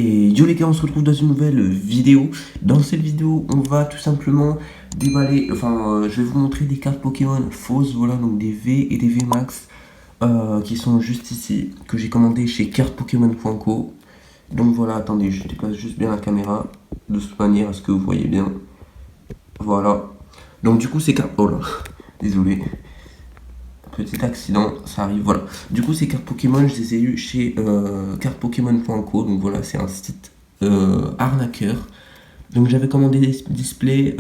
Et yo les gars, on se retrouve dans une nouvelle vidéo. Dans cette vidéo, on va tout simplement déballer, je vais vous montrer des cartes Pokémon fausses, voilà, donc des V et des V Max qui sont juste ici, que j'ai commandé chez cartepokemon.co. Donc voilà, attendez, je déplace juste bien la caméra de cette manière à ce que vous voyez bien. Voilà. Donc du coup, ces cartes, oh là, désolé. Petit accident, ça arrive, voilà. Du coup, ces cartes Pokémon, je les ai eues chez cartepokemon.co, donc voilà, c'est un site arnaqueur. Donc j'avais commandé des displays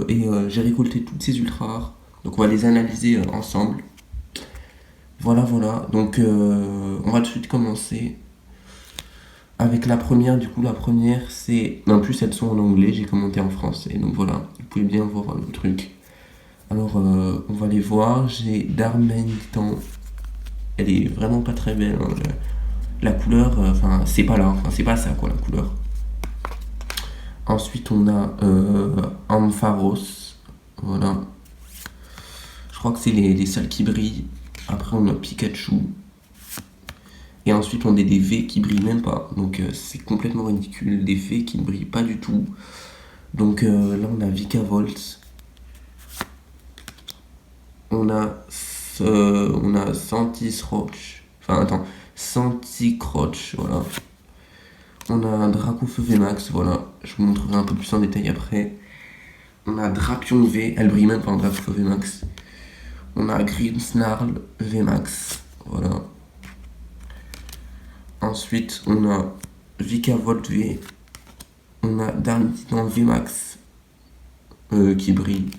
et j'ai récolté toutes ces ultra rares. Donc on va les analyser ensemble. Voilà, voilà. Donc on va tout de suite commencer avec la première. Du coup, la première, c'est. En plus, elles sont en anglais, j'ai commenté en français. Donc voilà, vous pouvez bien voir le truc. Alors, on va les voir. J'ai Darmanitan. Elle est vraiment pas très belle, hein. La couleur, c'est pas là, c'est pas ça quoi la couleur. Ensuite on a Ampharos, voilà. Je crois que c'est les seuls qui brillent. Après on a Pikachu. Et ensuite on a des V qui brillent même pas. Donc c'est complètement ridicule, des V qui ne brillent pas du tout. Donc là on a Vikavolt. On a Santisroch. Santicroch, voilà. On a un Dracofeu VMAX, voilà. Je vous montrerai un peu plus en détail après. On a Drapion V, elle brille même pas en Dracofeu VMAX. On a Grimmsnarl VMAX, voilà. Ensuite, on a Vikavolt V. On a Darmanitan VMAX qui brille.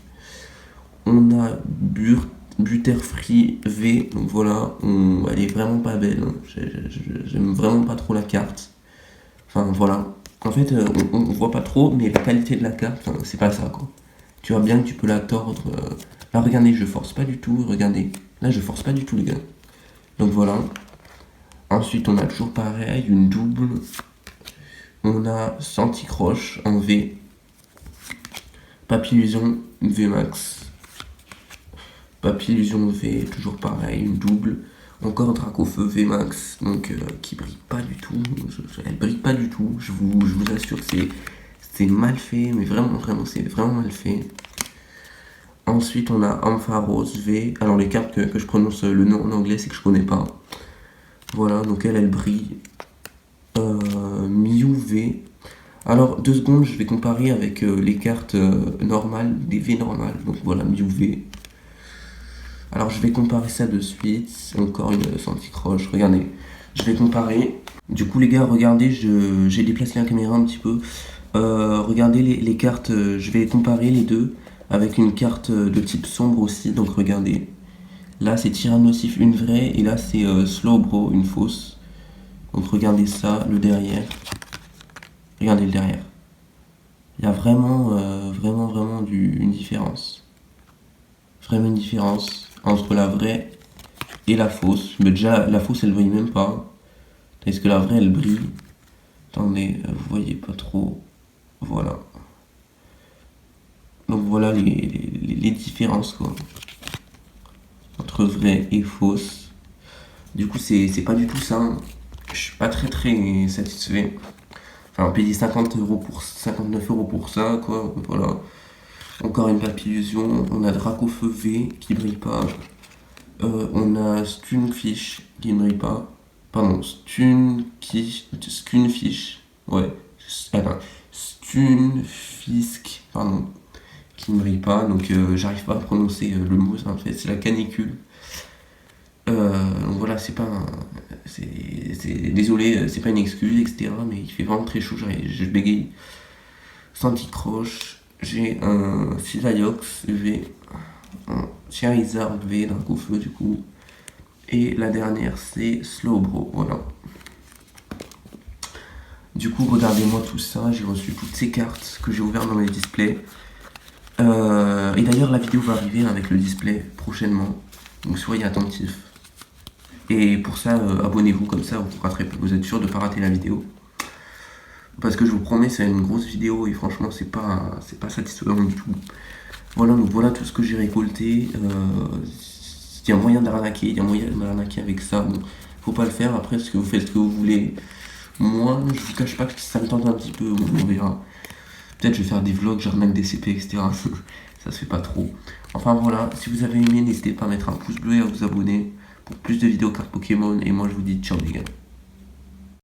On a Butterfree V, donc voilà, elle est vraiment pas belle, hein. J'aime vraiment pas trop la carte. Enfin voilà, en fait on voit pas trop, mais la qualité de la carte, c'est pas ça quoi. Tu vois bien que tu peux la tordre. Là regardez, je force pas du tout, regardez. Là je force pas du tout les gars. Donc voilà. Ensuite on a toujours pareil, une double. On a Santicroche en V. Papillusion VMAX. Papillusion V, toujours pareil, une double. Encore Dracofeu VMAX, donc qui brille pas du tout. Elle brille pas du tout, je vous assure que c'est mal fait, mais vraiment, c'est vraiment mal fait. Ensuite, on a Ampharos V. Alors, les cartes que je prononce le nom en anglais, c'est que je connais pas. Voilà, donc elle brille. Mew V. Alors, 2 secondes, je vais comparer avec les cartes normales, des V normales. Donc voilà, Mew V. Alors je vais comparer ça de suite. Encore une Santicroche. Regardez, je vais comparer. Du coup les gars, regardez, j'ai déplacé la caméra un petit peu. Regardez les cartes, je vais comparer les deux avec une carte de type sombre aussi. Donc regardez. Là c'est Tyrannosif, une vraie, et là c'est Slowbro, une fausse. Donc regardez ça, le derrière. Regardez le derrière. Il y a vraiment une différence. Vraiment une différence entre la vraie et la fausse. Mais déjà, la fausse, elle brille même pas. Est-ce que la vraie, elle brille? Attendez, vous voyez pas trop. Voilà. Donc voilà les différences, quoi. Entre vraie et fausse. Du coup, c'est pas du tout ça. Je suis pas très satisfait. Enfin, payer 59 euros pour ça, quoi. Voilà. Encore une papillusion. On a Dracofeu V qui brille pas. On a Stunfisk qui ne brille pas. Pardon, Stunfisk. Ouais. Attends. Stunfisk, pardon. Qui ne brille pas. Donc j'arrive pas à prononcer le mot, en fait. C'est la canicule. Donc voilà, c'est pas désolé, c'est pas une excuse, etc. Mais il fait vraiment très chaud, je bégaye. Santicroche, j'ai un Sylvaiox V, un Charizard V, Dracofeu du coup. Et la dernière c'est Slowbro, voilà. Du coup, regardez-moi tout ça, j'ai reçu toutes ces cartes que j'ai ouvertes dans les displays. Et d'ailleurs, la vidéo va arriver avec le display prochainement, donc soyez attentifs. Et pour ça, abonnez-vous, comme ça vous êtes sûr de ne pas rater la vidéo. Parce que je vous promets, c'est une grosse vidéo et franchement, c'est pas satisfaisant du tout. Voilà, donc voilà tout ce que j'ai récolté. Il y a moyen d'arnaquer, avec ça. Bon, faut pas le faire. Après, ce que vous faites ce que vous voulez. Moi, je vous cache pas que ça me tente un petit peu, on verra. Peut-être je vais faire des vlogs, j'arnaque des CP, etc. Ça se fait pas trop. Enfin voilà, si vous avez aimé, n'hésitez pas à mettre un pouce bleu et à vous abonner pour plus de vidéos cartes Pokémon. Et moi je vous dis ciao les gars.